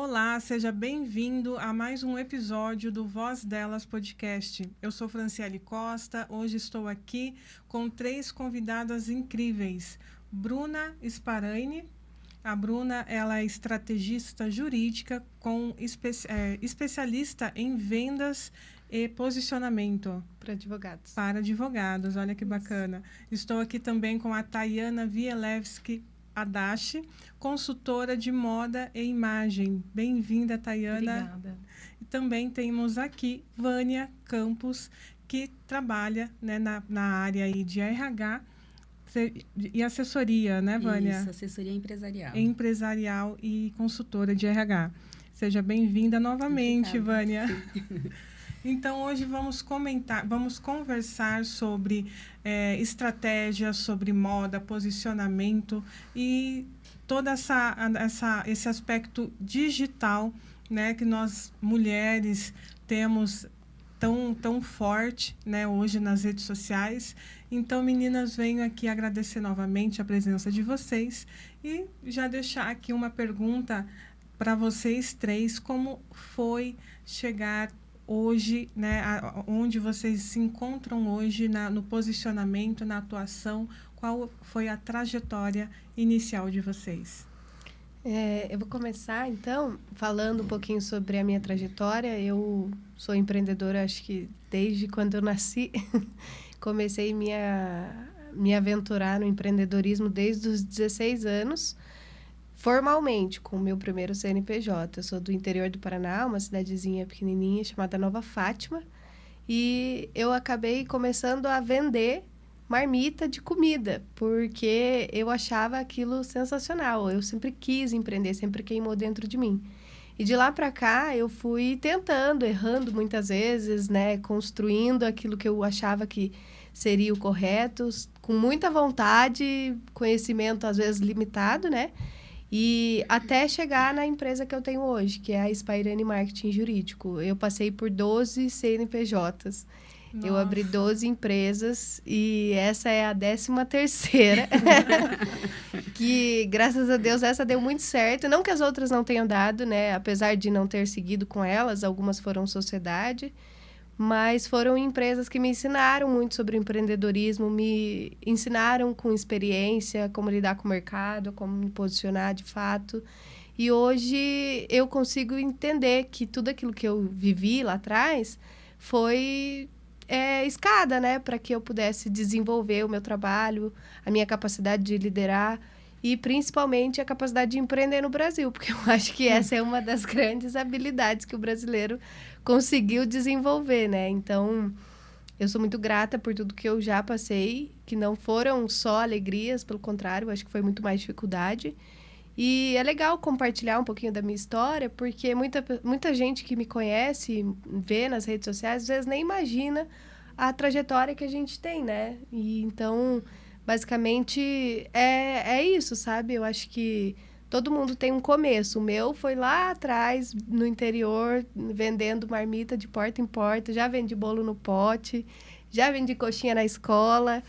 Olá, seja bem-vindo a mais um episódio do Voz Delas Podcast. Eu sou Franciele Costa, hoje estou aqui com 3 convidadas incríveis. Bruna Sparaini. A Bruna, ela é estrategista jurídica especialista em vendas e posicionamento. Para advogados. Para advogados, olha que bacana. Estou aqui também com a Tayana Vielewski Adachi, consultora de moda e imagem. Bem-vinda, Tayana. Obrigada. E também temos aqui Vânia Campos, que trabalha, né, na área aí de RH e assessoria, né, Vânia? Isso, assessoria empresarial. Empresarial e consultora de RH. Seja bem-vinda novamente, Obrigada. Vânia. Então, hoje vamos conversar sobre estratégias, sobre moda, posicionamento e todo esse aspecto digital, né, que nós, mulheres, temos tão forte, né, hoje nas redes sociais. Então, meninas, venho aqui agradecer novamente a presença de vocês e já deixar aqui uma pergunta para vocês 3, como foi chegar hoje, né, onde vocês se encontram hoje no posicionamento, na atuação, qual foi a trajetória inicial de vocês? Eu vou começar, então, falando um pouquinho sobre a minha trajetória. Eu sou empreendedora, acho que desde quando eu nasci. Comecei me aventurar no empreendedorismo desde os 16 anos, formalmente, com o meu primeiro CNPJ. Eu sou do interior do Paraná, uma cidadezinha pequenininha chamada Nova Fátima, e eu acabei começando a vender marmita de comida, porque eu achava aquilo sensacional. Eu sempre quis empreender, sempre queimou dentro de mim. E de lá para cá, eu fui tentando, errando muitas vezes, né, construindo aquilo que eu achava que seria o correto, com muita vontade, conhecimento às vezes limitado, né? E até chegar na empresa que eu tenho hoje, que é a Sparaini Marketing Jurídico. Eu passei por 12 CNPJs. Nossa. Eu abri 12 empresas e essa é a 13ª. Que, graças a Deus, essa deu muito certo. Não que as outras não tenham dado, né? Apesar de não ter seguido com elas, algumas foram sociedade. Mas foram empresas que me ensinaram muito sobre empreendedorismo, me ensinaram com experiência como lidar com o mercado, como me posicionar de fato. E hoje eu consigo entender que tudo aquilo que eu vivi lá atrás foi escada, né, para que eu pudesse desenvolver o meu trabalho, a minha capacidade de liderar e principalmente a capacidade de empreender no Brasil, porque eu acho que essa é uma das grandes habilidades que o brasileiro conseguiu desenvolver, né? Então, eu sou muito grata por tudo que eu já passei, que não foram só alegrias, pelo contrário, eu acho que foi muito mais dificuldade. E é legal compartilhar um pouquinho da minha história, porque muita gente que me conhece, vê nas redes sociais, às vezes nem imagina a trajetória que a gente tem, né? E então, basicamente, é isso, sabe? Eu acho que todo mundo tem um começo. O meu foi lá atrás, no interior, vendendo marmita de porta em porta. Já vendi bolo no pote, já vendi coxinha na escola.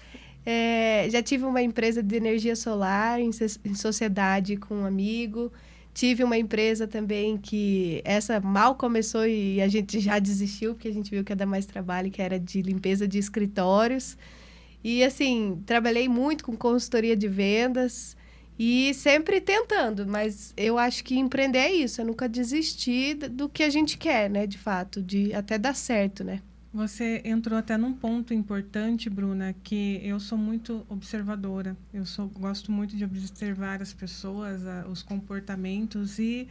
Já tive uma empresa de energia solar em sociedade com um amigo. Tive uma empresa também que essa mal começou e a gente já desistiu, porque a gente viu que ia dar mais trabalho, que era de limpeza de escritórios. E, assim, trabalhei muito com consultoria de vendas e sempre tentando, mas eu acho que empreender é isso, é nunca desistir do que a gente quer, né, de fato, de até dar certo, né? Você entrou até num ponto importante, Bruna, que eu sou muito observadora. Gosto muito de observar as pessoas, os comportamentos e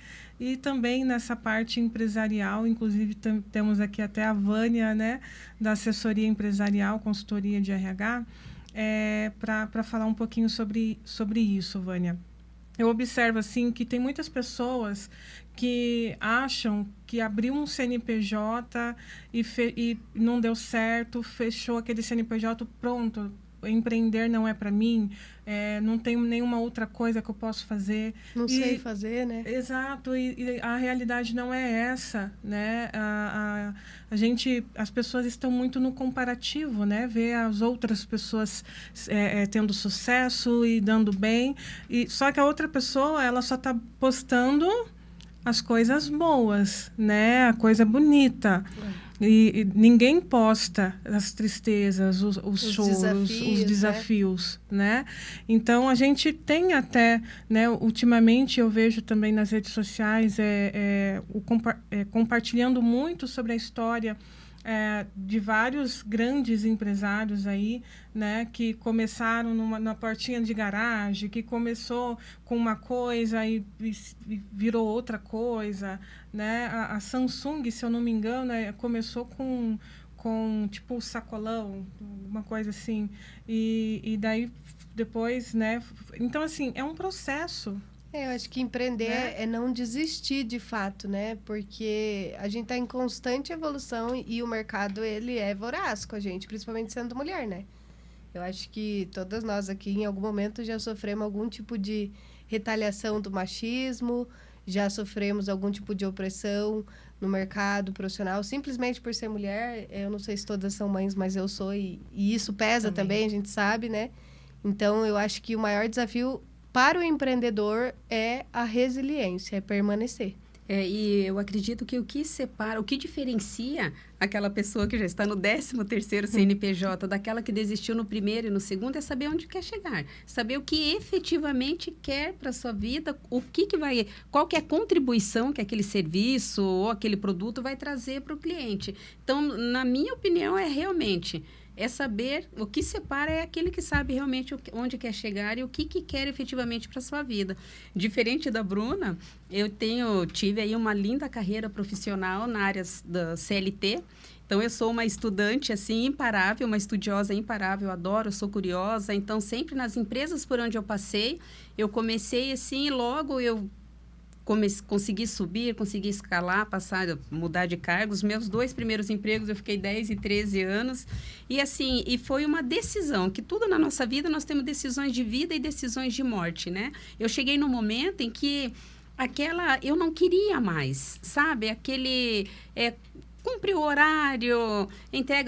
também nessa parte empresarial. Inclusive, temos aqui até a Vânia, né, da assessoria empresarial, consultoria de RH, para falar um pouquinho sobre isso, Vânia. Eu observo, assim, que tem muitas pessoas que acham que abriu um CNPJ e não deu certo, fechou aquele CNPJ, pronto, empreender não é para mim, não tenho nenhuma outra coisa que eu posso fazer. Não sei fazer, né? Exato, e a realidade não é essa, né? As pessoas estão muito no comparativo, né? Ver as outras pessoas tendo sucesso e dando bem, só que a outra pessoa, ela só está postando as coisas boas, né? A coisa bonita. E ninguém posta as tristezas, os choros, os desafios, né? Então, a gente tem até, né? Ultimamente, eu vejo também nas redes sociais compartilhando muito sobre a história de vários grandes empresários aí, né, que começaram na portinha de garagem, que começou com uma coisa e virou outra coisa, né? A Samsung, se eu não me engano, começou com tipo sacolão, uma coisa assim, e daí depois, né? Então, assim, é um processo. Eu acho que empreender é não desistir de fato, né? Porque a gente está em constante evolução e o mercado, ele é voraz com a gente, principalmente sendo mulher, né? Eu acho que todas nós aqui, em algum momento, já sofremos algum tipo de retaliação do machismo, já sofremos algum tipo de opressão no mercado profissional, simplesmente por ser mulher. Eu não sei se todas são mães, mas eu sou, e isso pesa também, a gente sabe, né? Então, eu acho que o maior desafio para o empreendedor é a resiliência, é permanecer. E eu acredito que o que separa, o que diferencia aquela pessoa que já está no 13º CNPJ daquela que desistiu no primeiro e no segundo é saber onde quer chegar, saber o que efetivamente quer para a sua vida, qual que é a contribuição que aquele serviço ou aquele produto vai trazer para o cliente. Então, na minha opinião, é saber, o que separa é aquele que sabe realmente onde quer chegar e o que quer efetivamente para a sua vida. Diferente da Bruna, eu tive aí uma linda carreira profissional na área da CLT. Então, eu sou uma estudante, assim, imparável, uma estudiosa imparável, adoro, sou curiosa. Então, sempre nas empresas por onde eu passei, eu comecei assim, e logo eu consegui subir, consegui escalar, mudar de cargos. Meus 2 primeiros empregos eu fiquei 10 e 13 anos. E assim, foi uma decisão, que tudo na nossa vida nós temos decisões de vida e decisões de morte, né? Eu cheguei num momento em que eu não queria mais, sabe? Cumprir o horário,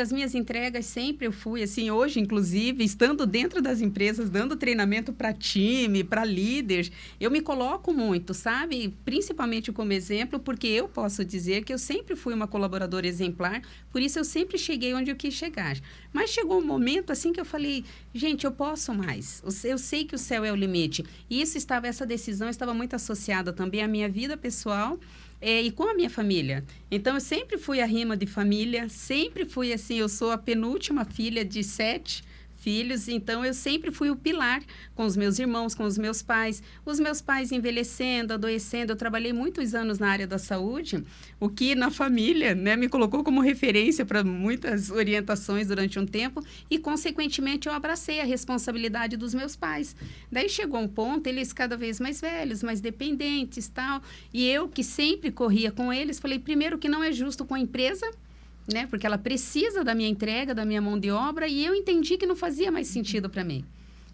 as minhas entregas sempre eu fui, assim, hoje, inclusive, estando dentro das empresas, dando treinamento para time, para líderes, eu me coloco muito, sabe? Principalmente como exemplo, porque eu posso dizer que eu sempre fui uma colaboradora exemplar, por isso eu sempre cheguei onde eu quis chegar. Mas chegou um momento, assim, que eu falei, gente, eu posso mais, eu sei que o céu é o limite. E essa decisão estava muito associada também à minha vida pessoal, e com a minha família. Então, eu sempre fui a rima de família, sempre fui assim, eu sou a penúltima filha de 7 filhos, então eu sempre fui o pilar com os meus irmãos, com os meus pais envelhecendo, adoecendo. Eu trabalhei muitos anos na área da saúde, o que na família, né, me colocou como referência para muitas orientações durante um tempo e, consequentemente, eu abracei a responsabilidade dos meus pais. Daí chegou um ponto, eles cada vez mais velhos, mais dependentes, tal, e eu que sempre corria com eles, falei, primeiro que não é justo com a empresa, né? Porque ela precisa da minha entrega, da minha mão de obra, e eu entendi que não fazia mais sentido para mim.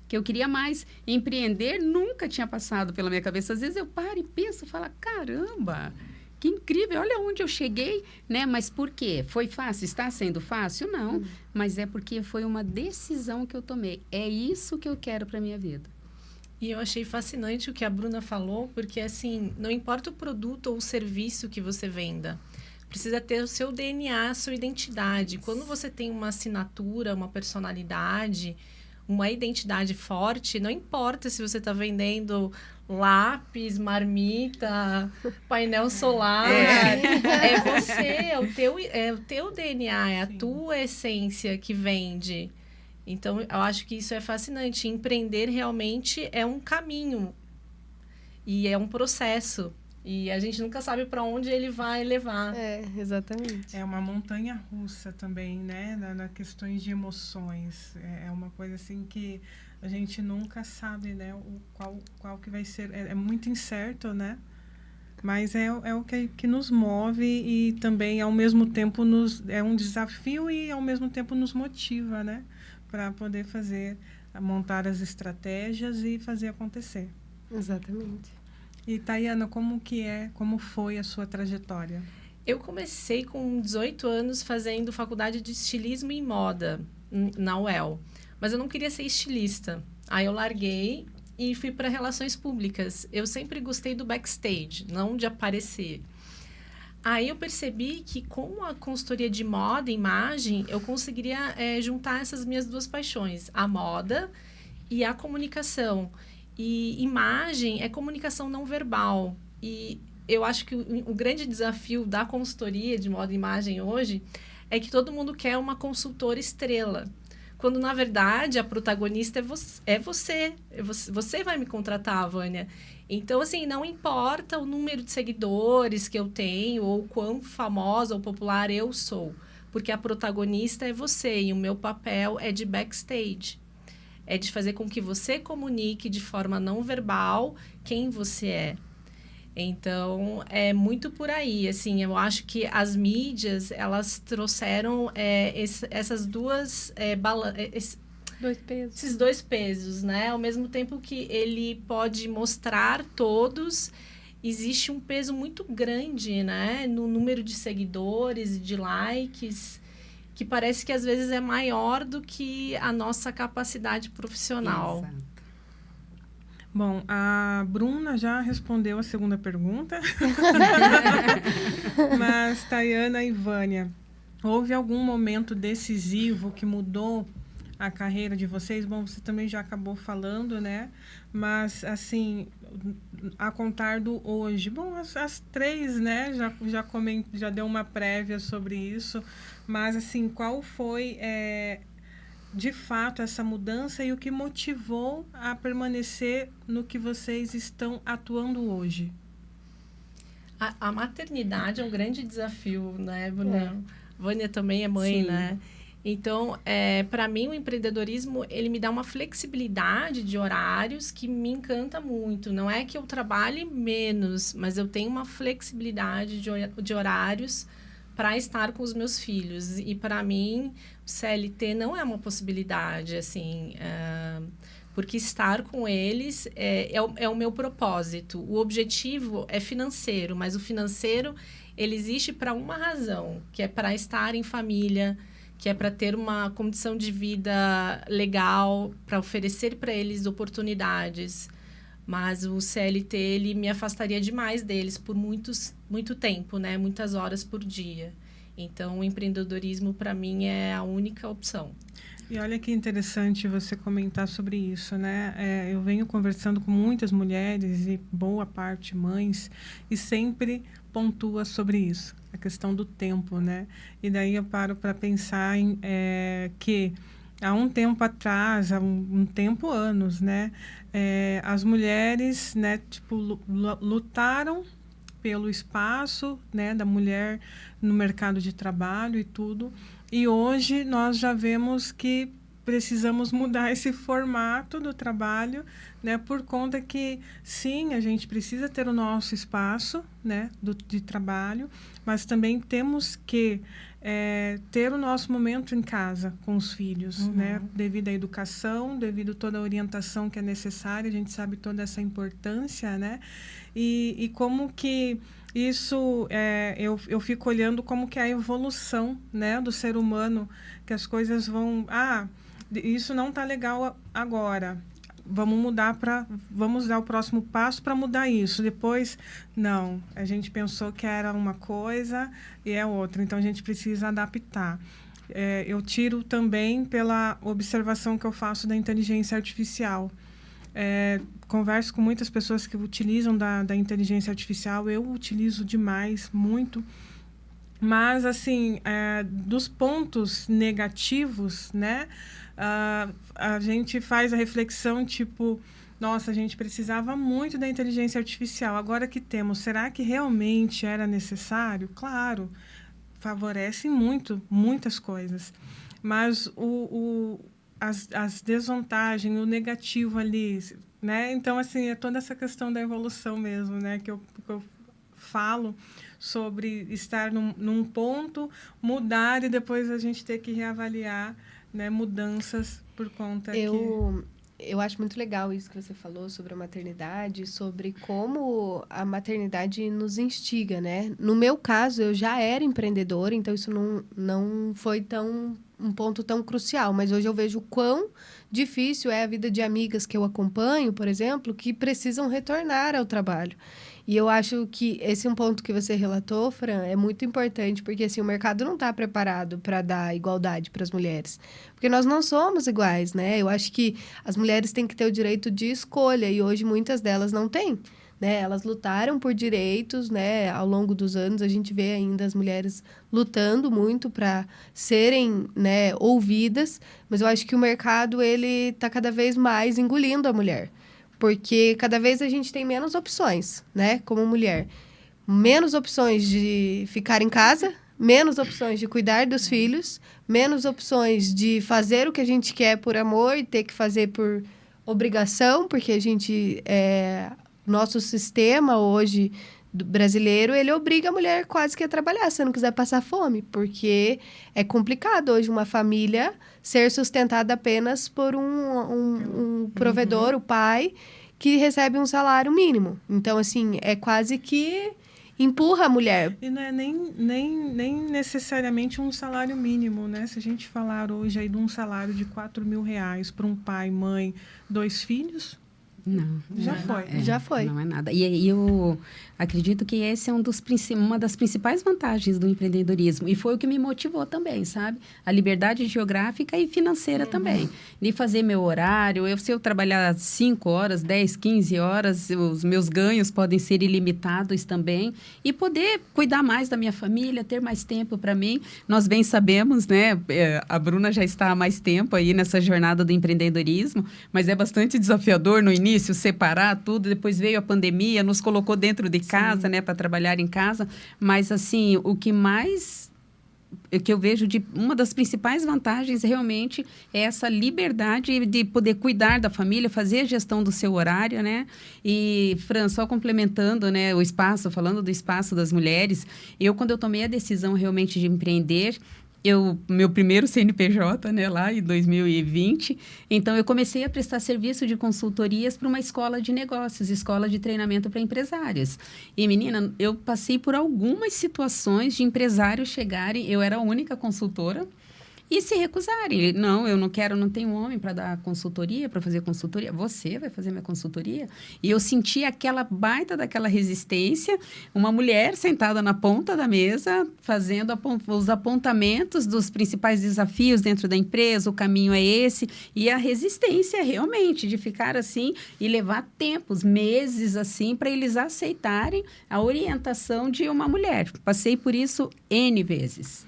Que eu queria mais empreender, nunca tinha passado pela minha cabeça. Às vezes eu paro e penso, falo, caramba, que incrível, olha onde eu cheguei, né? Mas por quê? Foi fácil? Está sendo fácil? Não, mas é porque foi uma decisão que eu tomei. É isso que eu quero para minha vida. E eu achei fascinante o que a Bruna falou, porque assim, não importa o produto ou o serviço que você venda, precisa ter o seu DNA, a sua identidade. Quando você tem uma assinatura, uma personalidade, uma identidade forte, não importa se você está vendendo lápis, marmita, painel solar. É você, é o teu DNA, é a tua essência que vende. Então, eu acho que isso é fascinante. Empreender realmente é um caminho e é um processo. E a gente nunca sabe para onde ele vai levar. Exatamente. É uma montanha russa também, né? Na questões de emoções. É uma coisa assim que a gente nunca sabe, né? Qual que vai ser. É muito incerto, né? Mas é o que nos move e também, ao mesmo tempo, é um desafio e, ao mesmo tempo, nos motiva, né? Para poder montar as estratégias e fazer acontecer. Exatamente. E, Tayana, como foi a sua trajetória? Eu comecei com 18 anos fazendo faculdade de estilismo e moda na UEL. Mas eu não queria ser estilista. Aí eu larguei e fui para relações públicas. Eu sempre gostei do backstage, não de aparecer. Aí eu percebi que com a consultoria de moda e imagem, eu conseguiria juntar essas minhas duas paixões, a moda e a comunicação. E imagem é comunicação não verbal. E eu acho que o grande desafio da consultoria de moda e imagem hoje é que todo mundo quer uma consultora estrela. Quando, na verdade, a protagonista é você. Você vai me contratar, Vânia. Então, assim, não importa o número de seguidores que eu tenho ou quão famosa ou popular eu sou. Porque a protagonista é você e o meu papel é de backstage. É de fazer com que você comunique de forma não verbal quem você é. Então, é muito por aí. Assim, eu acho que as mídias, elas trouxeram essas duas... Dois pesos. Esses dois pesos, né? Ao mesmo tempo que ele pode mostrar todos, existe um peso muito grande, né? No número de seguidores e de likes, que parece que às vezes é maior do que a nossa capacidade profissional. Exato. Bom, a Bruna já respondeu a segunda pergunta. Mas, Tayana e Vânia, houve algum momento decisivo que mudou a carreira de vocês? Bom, você também já acabou falando, né? Mas, assim, a contar do hoje. Bom, as três, né? Já deu uma prévia sobre isso. Mas, assim, qual foi... de fato, essa mudança e o que motivou a permanecer no que vocês estão atuando hoje? A maternidade é um grande desafio, né, Vânia? Vânia também é mãe, Sim. né? Então, para mim, o empreendedorismo, ele me dá uma flexibilidade de horários que me encanta muito. Não é que eu trabalhe menos, mas eu tenho uma flexibilidade de horários para estar com os meus filhos. E, para mim, o CLT não é uma possibilidade, assim, porque estar com eles é o meu propósito. O objetivo é financeiro, mas o financeiro, ele existe para uma razão, que é para estar em família, que é para ter uma condição de vida legal, para oferecer para eles oportunidades. Mas o CLT, ele me afastaria demais deles por muito tempo, né? Muitas horas por dia. Então, o empreendedorismo, para mim, é a única opção. E olha que interessante você comentar sobre isso, né? Eu venho conversando com muitas mulheres e boa parte mães e sempre pontua sobre isso, a questão do tempo, né? E daí eu paro para pensar que há um tempo atrás, há um tempo, anos, né? As mulheres, né, tipo, lutaram pelo espaço, né, da mulher no mercado de trabalho e tudo. E hoje nós já vemos que precisamos mudar esse formato do trabalho, né, por conta que, sim, a gente precisa ter o nosso espaço, né, de trabalho, mas também temos que ter o nosso momento em casa com os filhos, né, devido à educação, devido a toda a orientação que é necessária, a gente sabe toda essa importância, né, e como que isso, eu fico olhando como que é a evolução, né, do ser humano, que as coisas vão... isso não está legal agora. Vamos dar o próximo passo para mudar isso. Depois, não. A gente pensou que era uma coisa e é outra. Então, a gente precisa adaptar. Eu tiro também pela observação que eu faço da inteligência artificial. Converso com muitas pessoas que utilizam da inteligência artificial. Eu utilizo demais, muito. Mas, assim, dos pontos negativos, né? A gente faz a reflexão, tipo, nossa, a gente precisava muito da inteligência artificial. Agora que temos, será que realmente era necessário? Claro, favorece muitas coisas. Mas as desvantagens, o negativo ali, né? Então, assim, é toda essa questão da evolução mesmo, né? Que eu falo sobre estar num ponto, mudar e depois a gente ter que reavaliar, né, mudanças por conta eu acho muito legal isso que você falou sobre a maternidade, sobre como a maternidade nos instiga, né? No meu caso, eu já era empreendedora, então isso não foi um ponto tão crucial, mas hoje eu vejo o quão difícil é a vida de amigas que eu acompanho, por exemplo, que precisam retornar ao trabalho. E eu acho que esse é um ponto que você relatou, Fran, é muito importante, porque assim, o mercado não está preparado para dar igualdade para as mulheres. Porque nós não somos iguais, né? Eu acho que as mulheres têm que ter o direito de escolha, e hoje muitas delas não têm. Né? Elas lutaram por direitos, né? Ao longo dos anos, a gente vê ainda as mulheres lutando muito para serem, né, ouvidas, mas eu acho que o mercado ele está cada vez mais engolindo a mulher. Porque cada vez a gente tem menos opções, né? Como mulher. Menos opções de ficar em casa, menos opções de cuidar dos filhos, menos opções de fazer o que a gente quer por amor e ter que fazer por obrigação, porque a gente... nosso sistema hoje brasileiro, ele obriga a mulher quase que a trabalhar, se não quiser passar fome, porque é complicado hoje uma família ser sustentada apenas por um provedor, o pai, que recebe um salário mínimo. Então, assim, é quase que empurra a mulher. E não é nem necessariamente um salário mínimo, né? Se a gente falar hoje aí de um salário de R$ 4.000 para um pai, mãe, 2 filhos... Não. Já foi. Já foi. Não é nada. E eu acredito que esse é uma das principais vantagens do empreendedorismo. E foi o que me motivou também, sabe? A liberdade geográfica e financeira também. De fazer meu horário. Se eu trabalhar 5 horas, 10, 15 horas, os meus ganhos podem ser ilimitados também. E poder cuidar mais da minha família, ter mais tempo para mim. Nós bem sabemos, né? A Bruna já está há mais tempo aí nessa jornada do empreendedorismo, mas é bastante desafiador no início, separar tudo, depois veio a pandemia, nos colocou dentro de casa, né, para trabalhar em casa, mas assim, o que eu vejo de uma das principais vantagens realmente é essa liberdade de poder cuidar da família, fazer a gestão do seu horário, né? E, Fran, só complementando, né, o espaço, falando do espaço das mulheres, quando eu tomei a decisão realmente de empreender, meu primeiro CNPJ, né, lá em 2020, então eu comecei a prestar serviço de consultorias para uma escola de negócios, escola de treinamento para empresários. E, menina, eu passei por algumas situações de empresários chegarem, eu era a única consultora, e se recusarem. Não, eu não quero, não tenho homem para dar consultoria, para fazer consultoria. Você vai fazer minha consultoria? E eu senti aquela baita daquela resistência, uma mulher sentada na ponta da mesa, fazendo os apontamentos dos principais desafios dentro da empresa, o caminho é esse, e a resistência realmente de ficar assim e levar tempos, meses assim, para eles aceitarem a orientação de uma mulher. Passei por isso N vezes.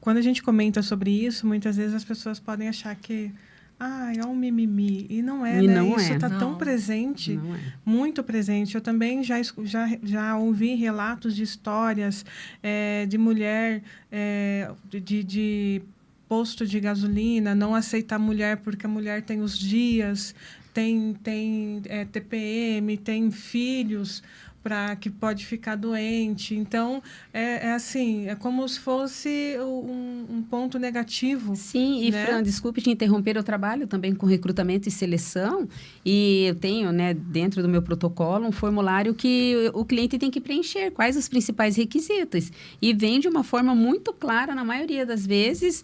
Quando a gente comenta sobre isso, muitas vezes as pessoas podem achar que é um mimimi. E não é, né? Isso está tão presente, muito presente. Eu também já ouvi relatos de histórias de mulher de posto de gasolina, não aceitar a mulher porque a mulher tem os dias, tem TPM, tem filhos, que pode ficar doente. Então, assim, é como se fosse um ponto negativo. Sim, e, né? Fran, desculpe te interromper, eu trabalho também com recrutamento e seleção, e eu tenho, né, dentro do meu protocolo, um formulário que o cliente tem que preencher, quais os principais requisitos. E vem de uma forma muito clara, na maioria das vezes,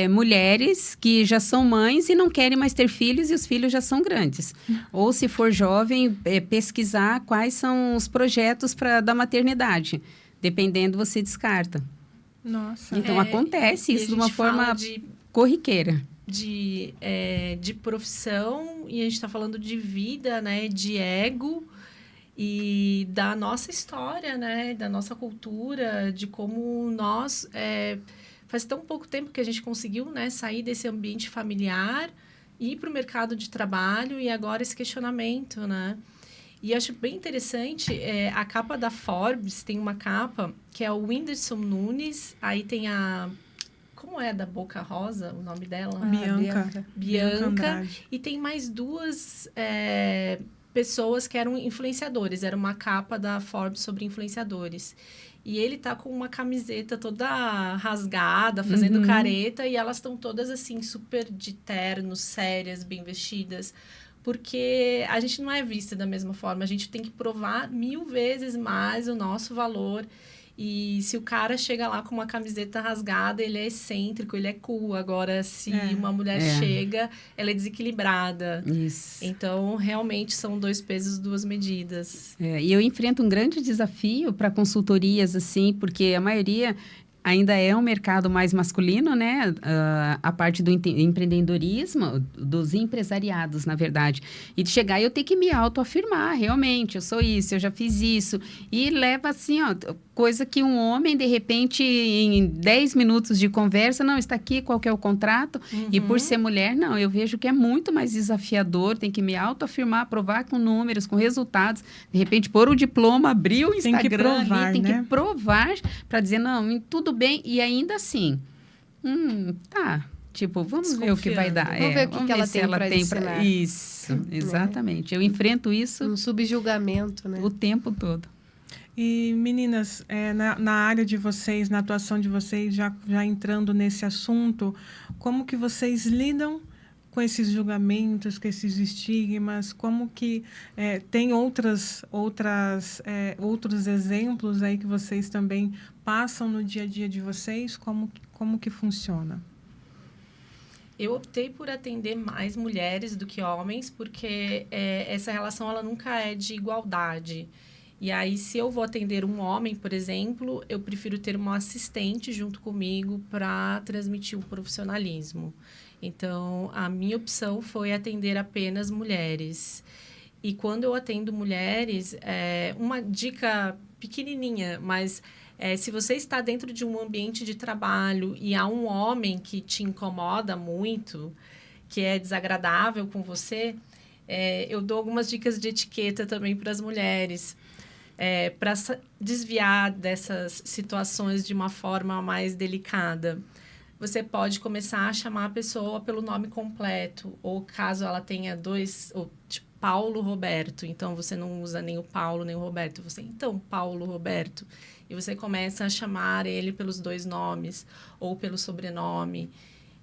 mulheres que já são mães e não querem mais ter filhos, e os filhos já são grandes. Ou, se for jovem, pesquisar quais são os projetos da maternidade. Dependendo, você descarta. Nossa. Então, acontece isso de uma forma corriqueira. De profissão, e a gente está falando de vida, né? De ego e da nossa história, né? Da nossa cultura, de como nós... faz tão pouco tempo que a gente conseguiu, né, sair desse ambiente familiar, ir para o mercado de trabalho, e agora esse questionamento, né? E acho bem interessante, a capa da Forbes, tem uma capa que é o Whindersson Nunes, aí tem como é da Boca Rosa, o nome dela? Bianca E tem mais duas pessoas que eram influenciadores. Era uma capa da Forbes sobre influenciadores. E ele tá com uma camiseta toda rasgada, fazendo careta, e elas estão todas assim, super de terno, sérias, bem vestidas. Porque a gente não é vista da mesma forma, a gente tem que provar 1000 vezes mais o nosso valor. E se o cara chega lá com uma camiseta rasgada, ele é excêntrico, ele é cool. Agora, se uma mulher chega, ela é desequilibrada. Isso. Então, realmente, são 2 pesos, 2 medidas. E eu enfrento um grande desafio para consultorias, assim, porque a maioria ainda é um mercado mais masculino, né? A parte do empreendedorismo, dos empresariados, na verdade. E de chegar e eu ter que me autoafirmar, realmente, eu sou isso, eu já fiz isso. E leva assim, ó, coisa que um homem, de repente, em 10 minutos de conversa, não, está aqui, qual que é o contrato? E por ser mulher, não, eu vejo que é muito mais desafiador, tem que me autoafirmar, provar com números, com resultados. De repente, pôr o diploma, abrir o Instagram, tem que provar, ali, tem né? que provar para dizer, não, tudo bem, e ainda assim, tá, tipo, vamos ver o que vai dar. Vamos ver o que ela tem para ensinar. Isso, exatamente. Eu enfrento isso... Um subjulgamento, né? O tempo todo. E, meninas, na área de vocês, na atuação de vocês, já entrando nesse assunto, como que vocês lidam com esses julgamentos, com esses estigmas? Como que tem outros exemplos aí que vocês também passam no dia a dia de vocês? Como que funciona? Eu optei por atender mais mulheres do que homens, porque essa relação ela nunca é de igualdade. E aí, se eu vou atender um homem, por exemplo, eu prefiro ter uma assistente junto comigo para transmitir o profissionalismo. Então, a minha opção foi atender apenas mulheres. E quando eu atendo mulheres, uma dica pequenininha, mas se você está dentro de um ambiente de trabalho e há um homem que te incomoda muito, que é desagradável com você, eu dou algumas dicas de etiqueta também para as mulheres. Para desviar dessas situações de uma forma mais delicada. Você pode começar a chamar a pessoa pelo nome completo, ou caso ela tenha 2, ou tipo, Paulo Roberto, então você não usa nem o Paulo nem o Roberto, então, Paulo Roberto, e você começa a chamar ele pelos 2 nomes, ou pelo sobrenome.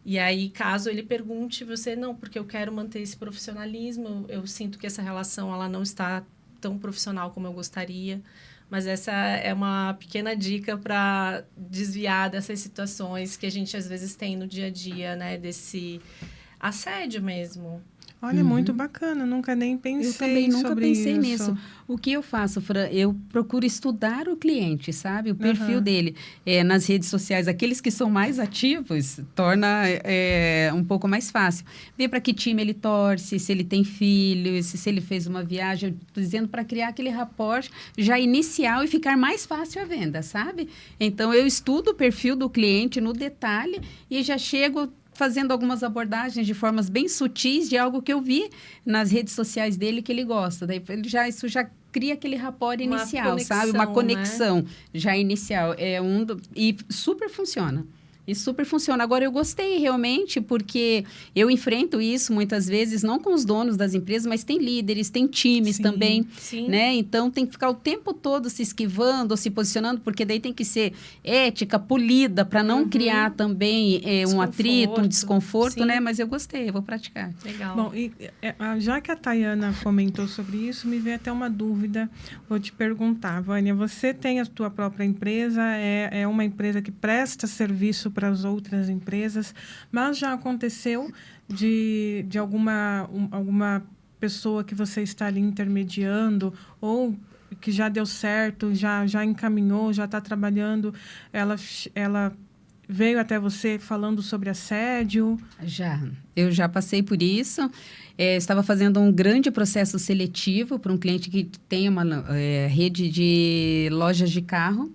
E aí, caso ele pergunte, você, não, porque eu quero manter esse profissionalismo, eu sinto que essa relação ela não está tão profissional como eu gostaria, mas essa é uma pequena dica para desviar dessas situações que a gente às vezes tem no dia a dia, né, desse assédio mesmo. Olha, muito bacana, nunca nem pensei Eu também nunca pensei isso. nisso. O que eu faço, Fran? Eu procuro estudar o cliente, sabe? O perfil dele. Nas redes sociais, aqueles que são mais ativos, torna um pouco mais fácil. Ver para que time ele torce, se ele tem filhos, se ele fez uma viagem. Estou dizendo para criar aquele rapport já inicial e ficar mais fácil a venda, sabe? Então, eu estudo o perfil do cliente no detalhe e já chego fazendo algumas abordagens de formas bem sutis de algo que eu vi nas redes sociais dele que ele gosta. Daí isso já cria aquele rapport inicial, sabe? Uma conexão, né? Já inicial. E super funciona. E super funciona. Agora, eu gostei realmente, porque eu enfrento isso muitas vezes, não com os donos das empresas, mas tem líderes, tem times também, né? Então, tem que ficar o tempo todo se esquivando, se posicionando, porque daí tem que ser ética, polida, para não criar também um atrito, um desconforto, né? Mas eu gostei, eu vou praticar. Legal. Bom, já que a Tayana comentou sobre isso, me veio até uma dúvida. Vou te perguntar, Vânia, você tem a sua própria empresa, é uma empresa que presta serviço para as outras empresas, mas já aconteceu de alguma pessoa que você está ali intermediando ou que já deu certo, já encaminhou, já está trabalhando, ela veio até você falando sobre assédio? Eu já passei por isso. Estava fazendo um grande processo seletivo para um cliente que tem uma rede de lojas de carro.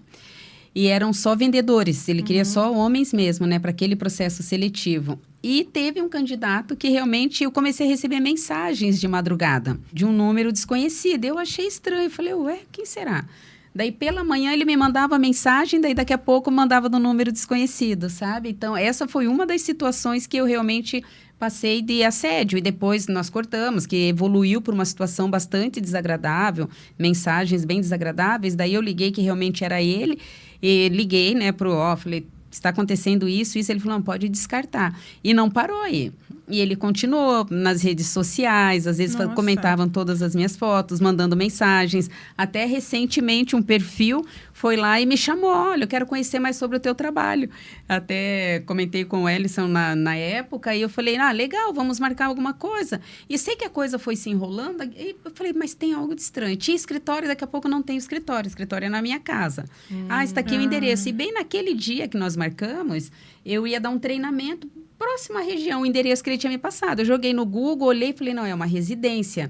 E eram só vendedores, ele queria só homens mesmo, né, para aquele processo seletivo. E teve um candidato que realmente eu comecei a receber mensagens de madrugada, de um número desconhecido. Eu achei estranho, falei, quem será? Daí, pela manhã, ele me mandava mensagem, daí daqui a pouco mandava do número desconhecido, sabe? Então, essa foi uma das situações que eu realmente passei de assédio e depois nós cortamos, que evoluiu por uma situação bastante desagradável, mensagens bem desagradáveis. Daí eu liguei que realmente era ele e liguei, né, falei, está acontecendo isso. Ele falou, não, pode descartar. E não parou aí. E ele continuou nas redes sociais, às vezes comentavam todas as minhas fotos, mandando mensagens. Até recentemente um perfil foi lá e me chamou, olha, eu quero conhecer mais sobre o teu trabalho. Até comentei com o Ellison na época e eu falei, legal, vamos marcar alguma coisa. E sei que a coisa foi se enrolando e eu falei, mas tem algo de estranho. Tinha escritório, daqui a pouco não tem escritório é na minha casa. Está aqui o endereço. E bem naquele dia que nós marcamos, eu ia dar um treinamento próxima região, o endereço que ele tinha me passado. Eu joguei no Google, olhei e falei, não, é uma residência.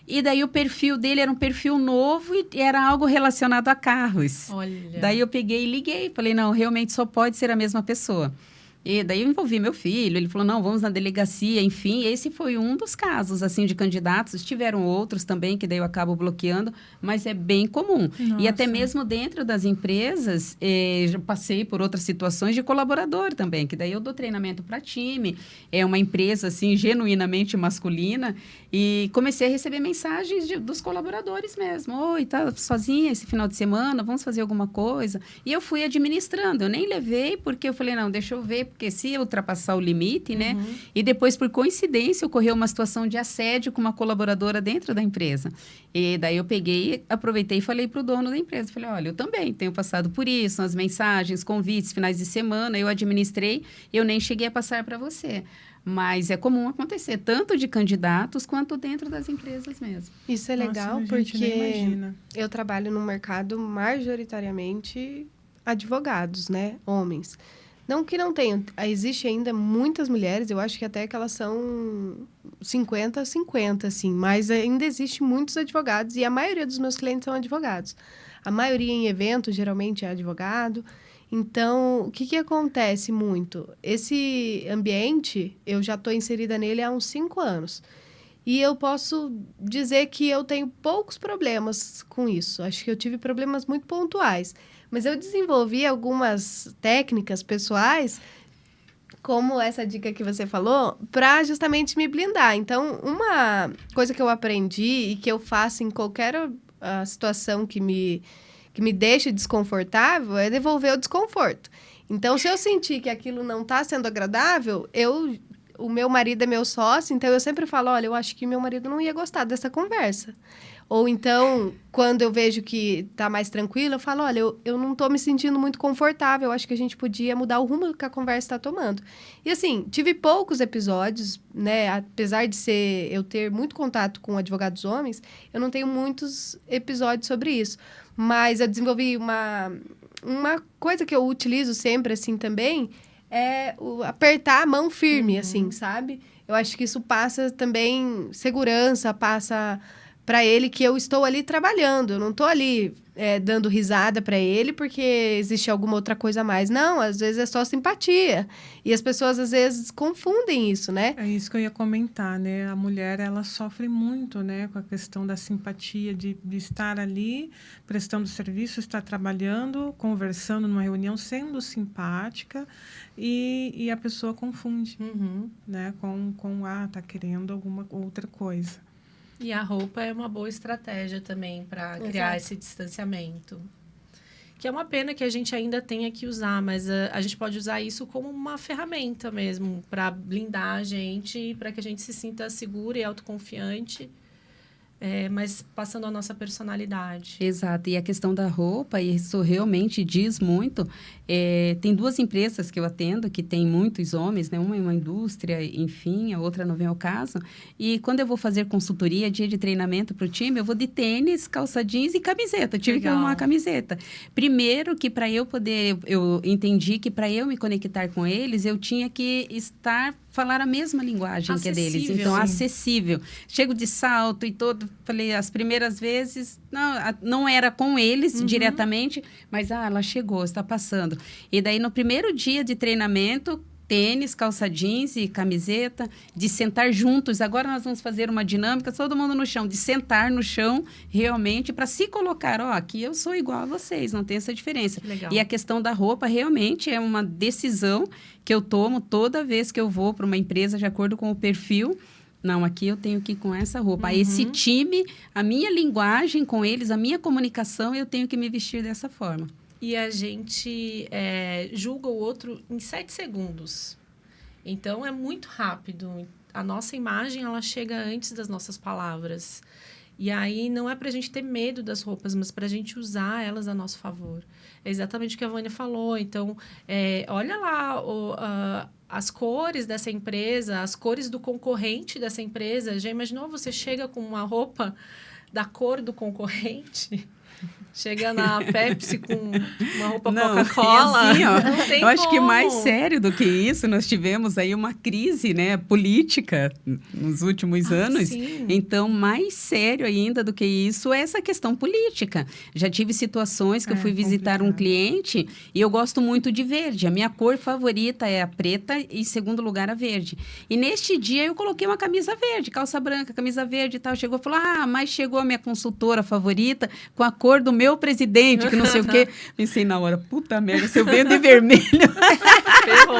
E daí o perfil dele era um perfil novo e era algo relacionado a carros. Olha. Daí eu peguei e liguei. Falei, não, realmente só pode ser a mesma pessoa. E daí eu envolvi meu filho, ele falou, não, vamos na delegacia, enfim. Esse foi um dos casos, assim, de candidatos. Tiveram outros também, que daí eu acabo bloqueando, mas é bem comum. Nossa. E até mesmo dentro das empresas, já passei por outras situações de colaborador também, que daí eu dou treinamento para time. É uma empresa, assim, genuinamente masculina. E comecei a receber mensagens dos colaboradores mesmo. Oi, tá sozinha esse final de semana? Vamos fazer alguma coisa? E eu fui administrando. Eu nem levei, porque eu falei, não, deixa eu ver, porque se ultrapassar o limite, né? E depois, por coincidência, ocorreu uma situação de assédio com uma colaboradora dentro da empresa. E daí eu peguei, aproveitei e falei para o dono da empresa. Falei, olha, eu também tenho passado por isso, as mensagens, convites, finais de semana, eu administrei, eu nem cheguei a passar para você. Mas é comum acontecer, tanto de candidatos quanto dentro das empresas mesmo. Isso é legal, Nossa, a gente nem porque imagina. eu trabalho no mercado majoritariamente advogados, né? Homens. Não que não tenham, existe ainda muitas mulheres, eu acho que até que elas são 50-50, assim, mas ainda existe muitos advogados e a maioria dos meus clientes são advogados. A maioria em eventos, geralmente, é advogado. Então, o que acontece muito? Esse ambiente, eu já estou inserida nele há uns 5 anos. E eu posso dizer que eu tenho poucos problemas com isso. Acho que eu tive problemas muito pontuais. Mas eu desenvolvi algumas técnicas pessoais, como essa dica que você falou, para justamente me blindar. Então, uma coisa que eu aprendi e que eu faço em qualquer situação que me deixa desconfortável é devolver o desconforto. Então, se eu sentir que aquilo não está sendo agradável, o meu marido é meu sócio, então eu sempre falo, olha, eu acho que meu marido não ia gostar dessa conversa. Ou então, quando eu vejo que está mais tranquilo, eu falo, olha, eu não estou me sentindo muito confortável, eu acho que a gente podia mudar o rumo que a conversa está tomando. E assim, tive poucos episódios, né, apesar de eu ter muito contato com advogados homens, eu não tenho muitos episódios sobre isso. Mas eu desenvolvi uma coisa que eu utilizo sempre, assim, também, é apertar a mão firme, assim, sabe? Eu acho que isso passa também segurança, passa para ele que eu estou ali trabalhando. Eu não estou ali dando risada para ele porque existe alguma outra coisa a mais. Não, às vezes é só simpatia. E as pessoas, às vezes, confundem isso, né? É isso que eu ia comentar, né? A mulher, ela sofre muito, né? Com a questão da simpatia, de estar ali, prestando serviço, estar trabalhando, conversando numa reunião, sendo simpática, e a pessoa confunde, né? Tá querendo alguma outra coisa. E a roupa é uma boa estratégia também para criar esse distanciamento. Que é uma pena que a gente ainda tenha que usar, mas a gente pode usar isso como uma ferramenta mesmo, para blindar a gente, para que a gente se sinta segura e autoconfiante, mas passando a nossa personalidade. Exato, e a questão da roupa, isso realmente diz muito. Tem 2 empresas que eu atendo, que tem muitos homens, né? Uma é uma indústria, enfim, a outra não vem ao caso. E quando eu vou fazer consultoria, dia de treinamento para o time, eu vou de tênis, calça jeans e camiseta. Tive que arrumar uma camiseta. Primeiro que eu entendi que para eu me conectar com eles, eu tinha que falar a mesma linguagem que é deles. Então, acessível. Chego de salto e falei, as primeiras vezes, não era com eles diretamente, mas ela chegou, está passando. E daí, no primeiro dia de treinamento, tênis, calça jeans e camiseta, de sentar juntos. Agora nós vamos fazer uma dinâmica, todo mundo no chão, de sentar no chão realmente para se colocar, aqui eu sou igual a vocês, não tem essa diferença. Legal. E a questão da roupa realmente é uma decisão que eu tomo toda vez que eu vou para uma empresa de acordo com o perfil. Não, aqui eu tenho que ir com essa roupa. Esse time, a minha linguagem com eles, a minha comunicação, eu tenho que me vestir dessa forma. E a gente julga o outro em 7 segundos. Então, é muito rápido. A nossa imagem, ela chega antes das nossas palavras. E aí, não é para a gente ter medo das roupas, mas para a gente usar elas a nosso favor. É exatamente o que a Vânia falou. Então, olha lá as cores dessa empresa, as cores do concorrente dessa empresa. Já imaginou? Você chega com uma roupa da cor do concorrente? Chega na Pepsi com uma roupa Coca-Cola. Assim, não tem eu acho que como. mais sério do que isso, nós tivemos aí uma crise, né, política nos últimos anos. Sim. Então, mais sério ainda do que isso é essa questão política. Já tive situações que eu fui visitar um cliente e eu gosto muito de verde. A minha cor favorita é a preta e, em segundo lugar, a verde. E neste dia eu coloquei uma camisa verde, calça branca, camisa verde e tal. Chegou e falou, mas chegou a minha consultora favorita com a cor do meu presidente, que não sei o quê. Pensei na hora, puta merda, se eu venho de vermelho... Ferrou.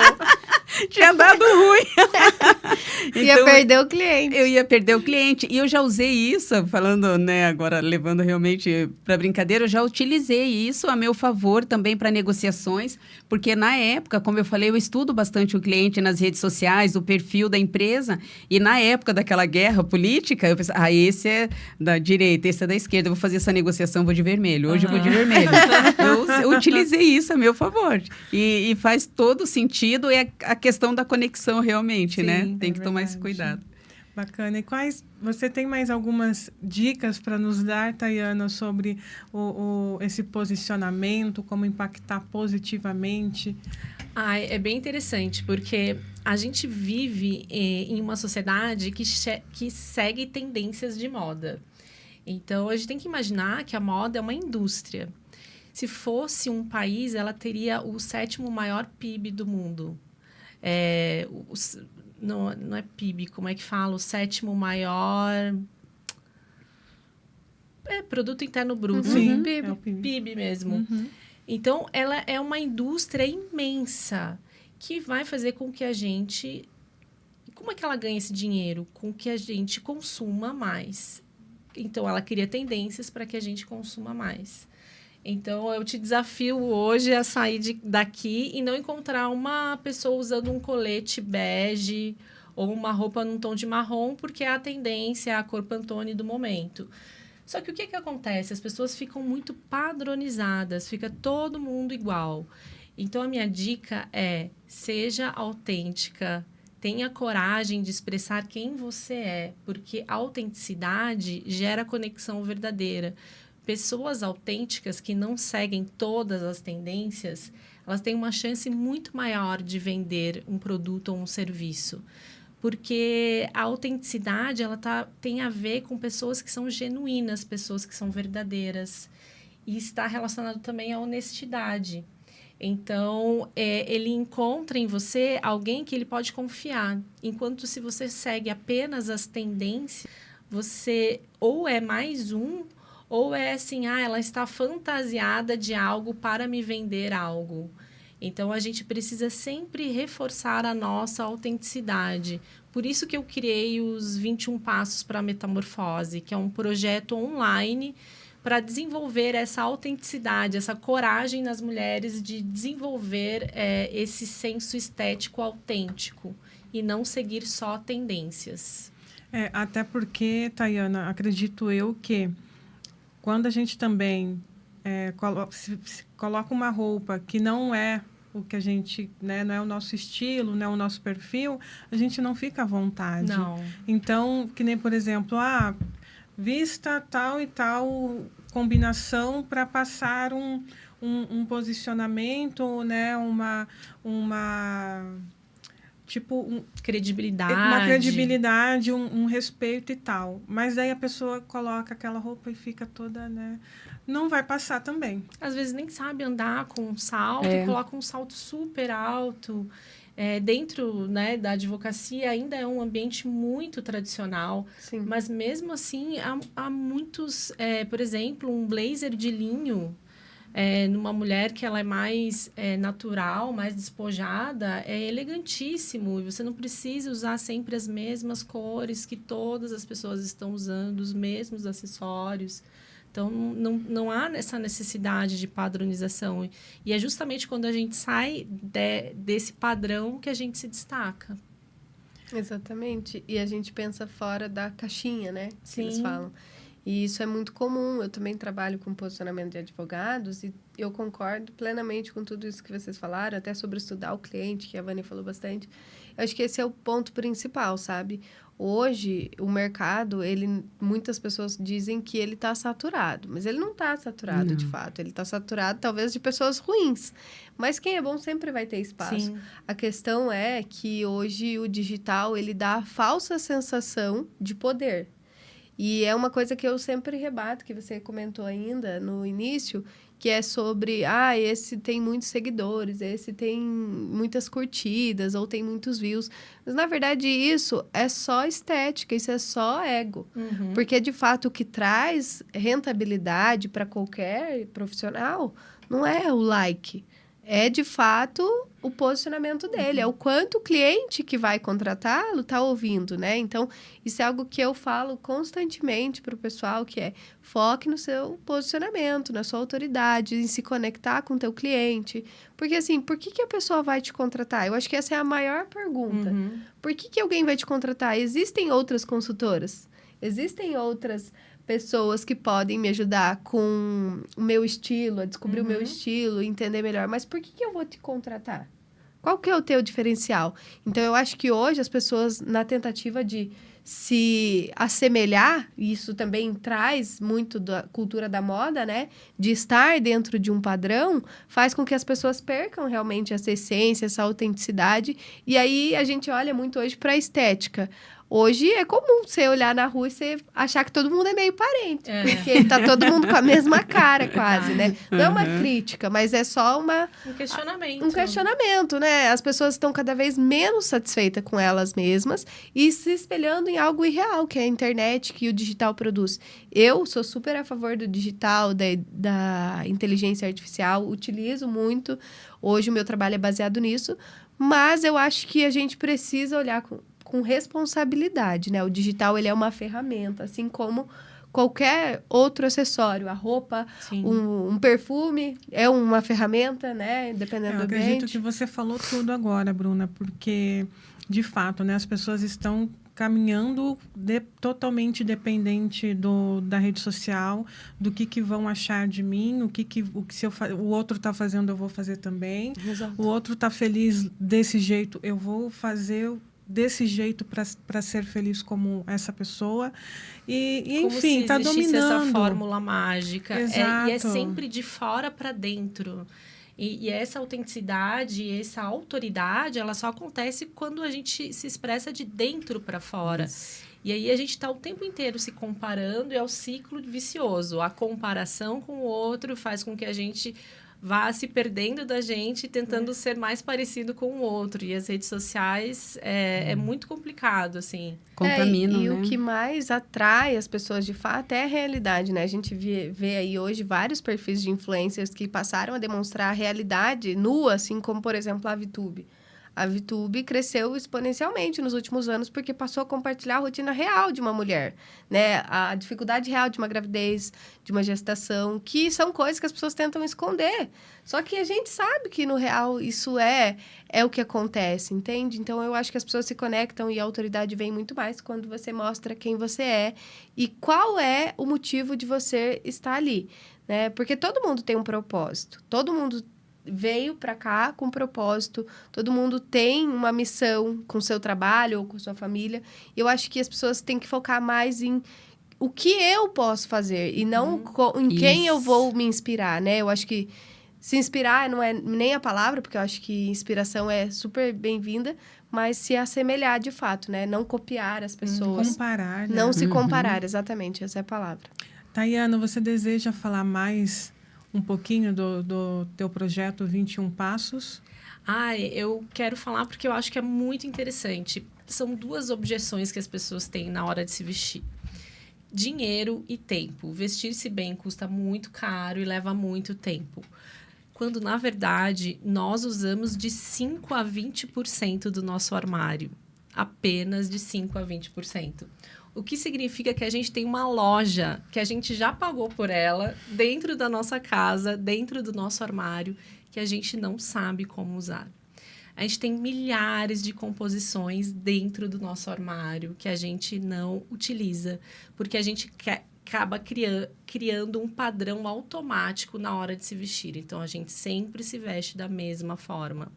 Tinha dado ruim. Ia perder o cliente. Eu ia perder o cliente. E eu já usei isso, falando, né, agora levando realmente para brincadeira, eu já utilizei isso a meu favor também para negociações, porque na época, como eu falei, eu estudo bastante o cliente nas redes sociais, o perfil da empresa, e na época daquela guerra política, eu pensei, esse é da direita, esse é da esquerda, eu vou fazer essa negociação, vou de vermelho, hoje eu vou de vermelho. Eu utilizei isso a meu favor. E faz todo sentido, é a questão da conexão realmente, Sim, né? Tem que é tomar esse verdade. cuidado. Bacana. E você tem mais algumas dicas para nos dar, Tayana, sobre esse posicionamento, como impactar positivamente? É bem interessante, porque a gente vive em uma sociedade que segue tendências de moda. Então, a gente tem que imaginar que a moda é uma indústria. Se fosse um país, ela teria o 7º maior PIB do mundo. Não é PIB, como é que fala? O 7º maior... Produto Interno Bruto. Sim, PIB, é o PIB. PIB mesmo. Uhum. Então, ela é uma indústria imensa que vai fazer com que a gente... Como é que ela ganha esse dinheiro? Com que a gente consuma mais. Então, ela cria tendências para que a gente consuma mais. Então, eu te desafio hoje a sair daqui e não encontrar uma pessoa usando um colete bege ou uma roupa num tom de marrom, porque é a tendência, é a cor Pantone do momento. Só que o que acontece? As pessoas ficam muito padronizadas, fica todo mundo igual. Então, a minha dica é, seja autêntica, tenha coragem de expressar quem você é, porque a autenticidade gera conexão verdadeira. Pessoas autênticas que não seguem todas as tendências, elas têm uma chance muito maior de vender um produto ou um serviço. Porque a autenticidade tem a ver com pessoas que são genuínas, pessoas que são verdadeiras. E está relacionado também à honestidade. Então, ele encontra em você alguém que ele pode confiar. Enquanto se você segue apenas as tendências, você ou é mais um, ou é assim, ela está fantasiada de algo para me vender algo. Então, a gente precisa sempre reforçar a nossa autenticidade. Por isso que eu criei os 21 Passos para a Metamorfose, que é um projeto online para desenvolver essa autenticidade, essa coragem nas mulheres de desenvolver esse senso estético autêntico e não seguir só tendências. Até porque, Tayana, acredito eu que quando a gente também coloca uma roupa que não é o que a gente, né, não é o nosso estilo, não é o nosso perfil, a gente não fica à vontade. Não. Então, que nem, por exemplo, vista tal e tal combinação para passar um posicionamento, né, credibilidade. Uma credibilidade, um respeito e tal. Mas daí a pessoa coloca aquela roupa e fica toda, né? Não vai passar também. Às vezes nem sabe andar com um salto, coloca um salto super alto. dentro, né, da advocacia ainda é um ambiente muito tradicional, Sim. mas mesmo assim há muitos, por exemplo, um blazer de linho numa mulher que ela é mais natural, mais despojada, é elegantíssimo. E você não precisa usar sempre as mesmas cores que todas as pessoas estão usando, os mesmos acessórios. Então, não há essa necessidade de padronização. E é justamente quando a gente sai desse padrão que a gente se destaca. Exatamente. E a gente pensa fora da caixinha, né? Sim. Que eles falam. E isso é muito comum. Eu também trabalho com posicionamento de advogados e eu concordo plenamente com tudo isso que vocês falaram, até sobre estudar o cliente, que a Vani falou bastante. Eu acho que esse é o ponto principal, sabe? Hoje, o mercado, muitas pessoas dizem que ele está saturado, mas ele não está saturado, de fato. Ele está saturado, talvez, de pessoas ruins. Mas quem é bom sempre vai ter espaço. Sim. A questão é que hoje o digital, ele dá a falsa sensação de poder. E é uma coisa que eu sempre rebato, que você comentou ainda no início, que é sobre, esse tem muitos seguidores, esse tem muitas curtidas, ou tem muitos views. Mas, na verdade, isso é só estética, isso é só ego. Uhum. Porque, de fato, o que traz rentabilidade para qualquer profissional não é o like. É, de fato, o posicionamento dele. É o quanto o cliente que vai contratá-lo está ouvindo, né? Então, isso é algo que eu falo constantemente para o pessoal, que é foque no seu posicionamento, na sua autoridade, em se conectar com o teu cliente. Porque, assim, por que a pessoa vai te contratar? Eu acho que essa é a maior pergunta. Uhum. Por que alguém vai te contratar? Existem outras consultoras? Existem outras pessoas que podem me ajudar com o meu estilo, a descobrir o meu estilo, entender melhor. Mas por que eu vou te contratar? Qual que é o teu diferencial? Então, eu acho que hoje as pessoas, na tentativa de se assemelhar, e isso também traz muito da cultura da moda, né? De estar dentro de um padrão, faz com que as pessoas percam realmente essa essência, essa autenticidade. E aí, a gente olha muito hoje para a estética. Hoje é comum você olhar na rua e você achar que todo mundo é meio parente. Porque tá todo mundo com a mesma cara, quase, né? Não é uma crítica, mas é só um questionamento. Um questionamento, né? As pessoas estão cada vez menos satisfeitas com elas mesmas e se espelhando em algo irreal, que é a internet, que o digital produz. Eu sou super a favor do digital, da inteligência artificial, utilizo muito. Hoje o meu trabalho é baseado nisso, mas eu acho que a gente precisa olhar com responsabilidade, né? O digital, ele é uma ferramenta, assim como qualquer outro acessório. A roupa, um perfume é uma ferramenta, né? Dependendo do ambiente. Eu acredito que você falou tudo agora, Bruna, porque, de fato, né, as pessoas estão caminhando totalmente dependente da rede social, do que vão achar de mim, o que se o outro está fazendo, eu vou fazer também. Exato. O outro está feliz desse jeito, eu vou fazer desse jeito para ser feliz como essa pessoa. E enfim, está dominando. Essa fórmula mágica. Exato. E é sempre de fora para dentro. E essa autenticidade, essa autoridade, ela só acontece quando a gente se expressa de dentro para fora. Isso. E aí a gente está o tempo inteiro se comparando, e é o ciclo vicioso. A comparação com o outro faz com que a gente vá se perdendo da gente, tentando ser mais parecido com o outro. E as redes sociais é muito complicado, assim. Contaminam, e né? o que mais atrai as pessoas, de fato, é a realidade, né? A gente vê aí hoje vários perfis de influencers que passaram a demonstrar a realidade nua, assim como, por exemplo, a VTube. A VTube cresceu exponencialmente nos últimos anos porque passou a compartilhar a rotina real de uma mulher, né? A dificuldade real de uma gravidez, de uma gestação, que são coisas que as pessoas tentam esconder. Só que a gente sabe que, no real, isso é o que acontece, entende? Então, eu acho que as pessoas se conectam e a autoridade vem muito mais quando você mostra quem você é e qual é o motivo de você estar ali, né? Porque todo mundo tem um propósito, todo mundo veio para cá com propósito, todo mundo tem uma missão com seu trabalho ou com sua família. Eu acho que as pessoas têm que focar mais em o que eu posso fazer e não em quem eu vou me inspirar, né? Eu acho que se inspirar não é nem a palavra, porque eu acho que inspiração é super bem-vinda, mas se assemelhar de fato, né? Não copiar as pessoas. Comparar, né? Não se comparar, exatamente, essa é a palavra. Tayana, você deseja falar mais um pouquinho do teu projeto 21 Passos? Eu quero falar porque eu acho que é muito interessante. São duas objeções que as pessoas têm na hora de se vestir. Dinheiro e tempo. Vestir-se bem custa muito caro e leva muito tempo. Quando, na verdade, nós usamos de 5 a 20% do nosso armário. Apenas de 5 a 20%. O que significa que a gente tem uma loja que a gente já pagou por ela, dentro da nossa casa, dentro do nosso armário, que a gente não sabe como usar. A gente tem milhares de composições dentro do nosso armário que a gente não utiliza, porque a gente acaba criando um padrão automático na hora de se vestir. Então, a gente sempre se veste da mesma forma.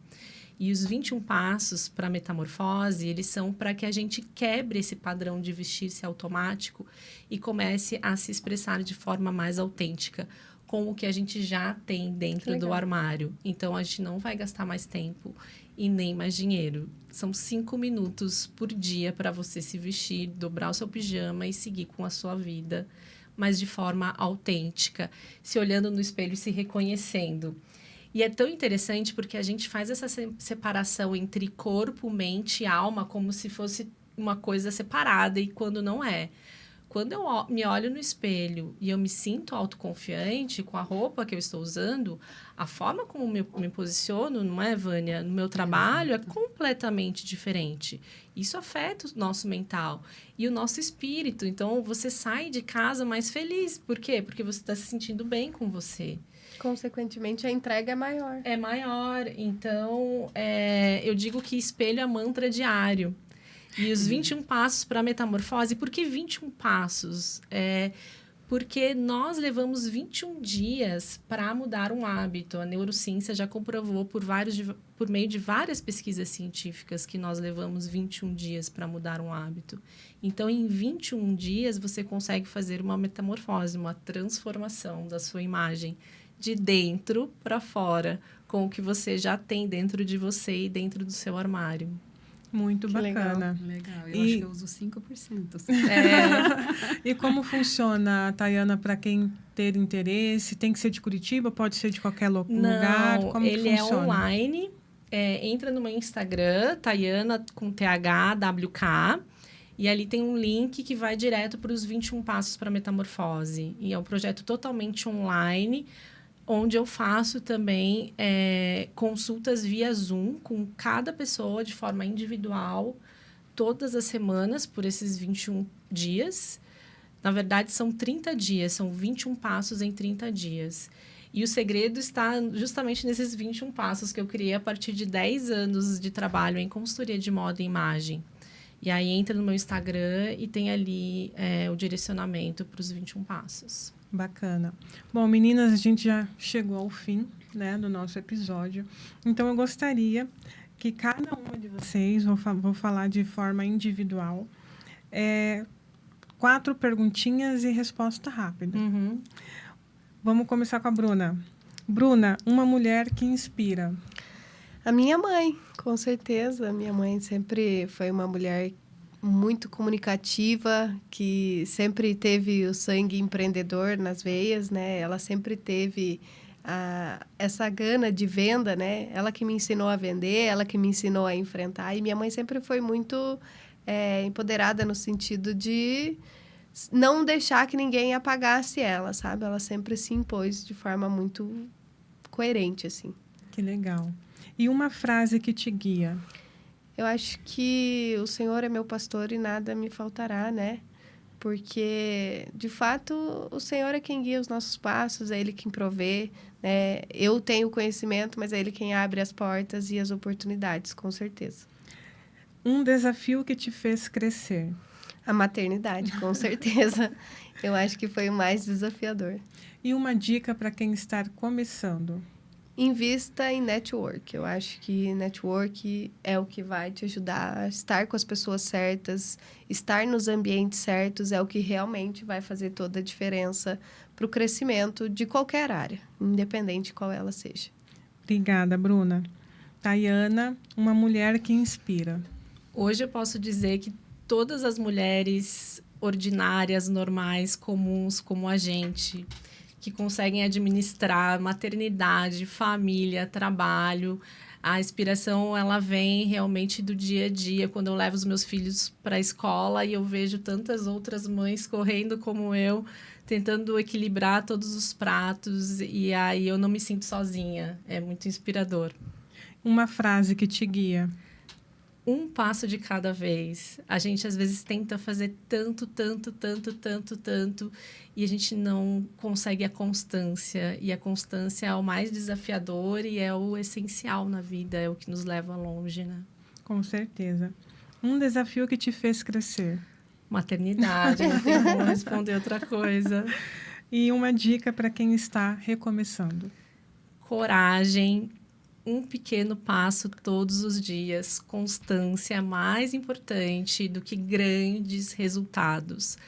E os 21 passos para a metamorfose, eles são para que a gente quebre esse padrão de vestir-se automático e comece a se expressar de forma mais autêntica, com o que a gente já tem dentro do armário. Então, a gente não vai gastar mais tempo e nem mais dinheiro. São 5 minutos por dia para você se vestir, dobrar o seu pijama e seguir com a sua vida, mas de forma autêntica, se olhando no espelho e se reconhecendo. E é tão interessante porque a gente faz essa separação entre corpo, mente e alma como se fosse uma coisa separada, e quando não é. Quando eu me olho no espelho e eu me sinto autoconfiante com a roupa que eu estou usando, a forma como me posiciono, não é, Vânia? No meu trabalho é completamente diferente. Isso afeta o nosso mental e o nosso espírito. Então, você sai de casa mais feliz. Por quê? Porque você está se sentindo bem com você. Consequentemente, a entrega é maior. É maior. Então, eu digo que espelho é mantra diário. E os 21 passos para a metamorfose, por que 21 passos? Porque nós levamos 21 dias para mudar um hábito. A neurociência já comprovou por meio de várias pesquisas científicas que nós levamos 21 dias para mudar um hábito. Então, em 21 dias, você consegue fazer uma metamorfose, uma transformação da sua imagem de dentro para fora, com o que você já tem dentro de você e dentro do seu armário. Muito bacana. Legal. Eu acho que eu uso 5%. E como funciona, Tayana, para quem ter interesse? Tem que ser de Curitiba? Pode ser de qualquer lugar? Como ele que é funciona? online. Entra no meu Instagram, Tayana com THWK. E ali tem um link que vai direto para os 21 passos para a metamorfose. E é um projeto totalmente online, onde eu faço também consultas via Zoom com cada pessoa de forma individual, todas as semanas, por esses 21 dias. Na verdade, são 30 dias, são 21 passos em 30 dias. E o segredo está justamente nesses 21 passos que eu criei a partir de 10 anos de trabalho em consultoria de moda e imagem. E aí entra no meu Instagram e tem ali o direcionamento para os 21 passos. Bacana. Bom, meninas, a gente já chegou ao fim, né, do nosso episódio. Então, eu gostaria que cada uma de vocês, vou falar de forma individual, 4 perguntinhas e resposta rápida. Uhum. Vamos começar com a Bruna. Bruna, uma mulher que inspira. A minha mãe, com certeza. A minha mãe sempre foi uma mulher muito comunicativa, que sempre teve o sangue empreendedor nas veias, né? Ela sempre teve essa gana de venda, né? Ela que me ensinou a vender, ela que me ensinou a enfrentar. E minha mãe sempre foi muito empoderada no sentido de não deixar que ninguém apagasse ela, sabe? Ela sempre se impôs de forma muito coerente, assim. Que legal. E uma frase que te guia? Eu acho que o Senhor é meu pastor e nada me faltará, né? Porque, de fato, o Senhor é quem guia os nossos passos, é Ele quem provê, né? Eu tenho conhecimento, mas é Ele quem abre as portas e as oportunidades, com certeza. Um desafio que te fez crescer? A maternidade, com certeza. Eu acho que foi o mais desafiador. E uma dica para quem está começando? Invista em network. Eu acho que network é o que vai te ajudar a estar com as pessoas certas, estar nos ambientes certos é o que realmente vai fazer toda a diferença para o crescimento de qualquer área, independente de qual ela seja. Obrigada, Bruna. Tayana, uma mulher que inspira. Hoje eu posso dizer que todas as mulheres ordinárias, normais, comuns, como a gente, que conseguem administrar maternidade, família, trabalho. A inspiração, ela vem realmente do dia a dia, quando eu levo os meus filhos para a escola e eu vejo tantas outras mães correndo como eu, tentando equilibrar todos os pratos, e aí eu não me sinto sozinha. É muito inspirador. Uma frase que te guia. Um passo de cada vez. A gente, às vezes, tenta fazer tanto, e a gente não consegue a constância. E a constância é o mais desafiador e é o essencial na vida, é o que nos leva longe, né? Com certeza. Um desafio que te fez crescer. Maternidade, não tem como responder outra coisa. E uma dica para quem está recomeçando. Coragem. Um pequeno passo todos os dias. Constância é mais importante do que grandes resultados.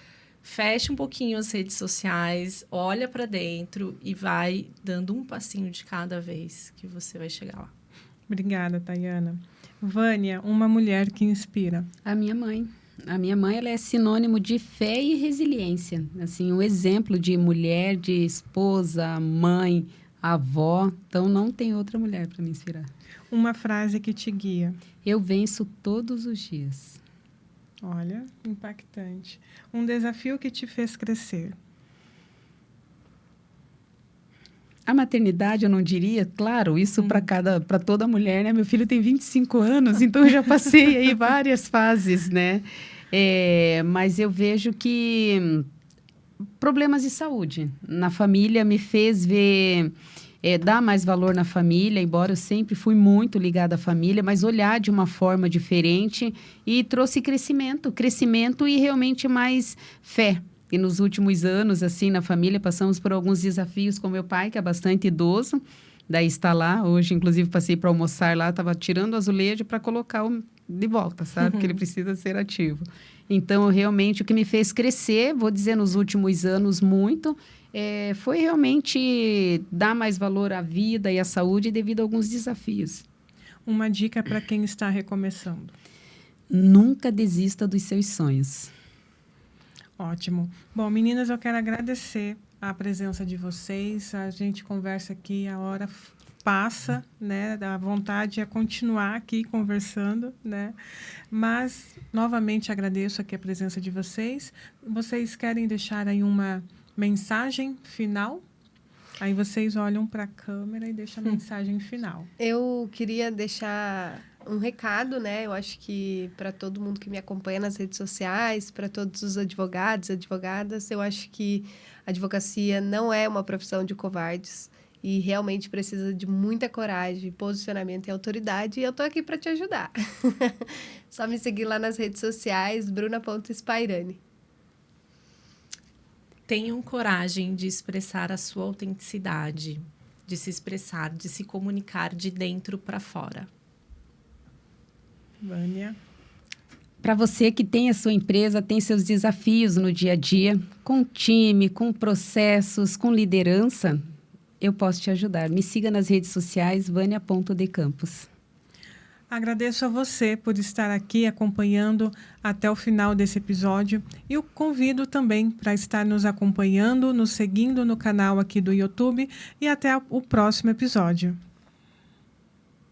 Feche um pouquinho as redes sociais, olha para dentro e vai dando um passinho de cada vez que você vai chegar lá. Obrigada, Tayana. Vânia, uma mulher que inspira. A minha mãe. A minha mãe, ela é sinônimo de fé e resiliência. Assim, um exemplo de mulher, de esposa, mãe, avó. Então, não tem outra mulher para me inspirar. Uma frase que te guia. Eu venço todos os dias. Olha, impactante. Um desafio que te fez crescer. A maternidade, eu não diria, claro, isso para toda mulher, né? Meu filho tem 25 anos, então eu já passei aí várias fases, né? Mas eu vejo que problemas de saúde na família me fez ver, dar mais valor na família, embora eu sempre fui muito ligada à família, mas olhar de uma forma diferente e trouxe crescimento e realmente mais fé. E nos últimos anos, assim, na família, passamos por alguns desafios com meu pai, que é bastante idoso, daí está lá. Hoje, inclusive, passei para almoçar lá, estava tirando o azulejo para colocar de volta, sabe? Porque ele precisa ser ativo. Então, realmente, o que me fez crescer, vou dizer, nos últimos anos, muito, foi realmente dar mais valor à vida e à saúde devido a alguns desafios. Uma dica para quem está recomeçando. Nunca desista dos seus sonhos. Ótimo. Bom, meninas, eu quero agradecer a presença de vocês. A gente conversa aqui, a hora passa, né? A vontade é continuar aqui conversando, né? Mas, novamente, agradeço aqui a presença de vocês. Vocês querem deixar aí uma mensagem final? Aí vocês olham para a câmera e deixam a mensagem final. Eu queria deixar um recado, né? Eu acho que para todo mundo que me acompanha nas redes sociais, para todos os advogados, advogadas, eu acho que a advocacia não é uma profissão de covardes e realmente precisa de muita coragem, posicionamento e autoridade, e eu tô aqui para te ajudar. Só me seguir lá nas redes sociais, bruna.spairani. Tenham coragem de expressar a sua autenticidade, de se expressar, de se comunicar de dentro para fora. Vânia. Para você que tem a sua empresa, tem seus desafios no dia a dia, com time, com processos, com liderança, eu posso te ajudar. Me siga nas redes sociais, vania.decampos. Agradeço a você por estar aqui acompanhando até o final desse episódio e o convido também para estar nos acompanhando, nos seguindo no canal aqui do YouTube e até o próximo episódio.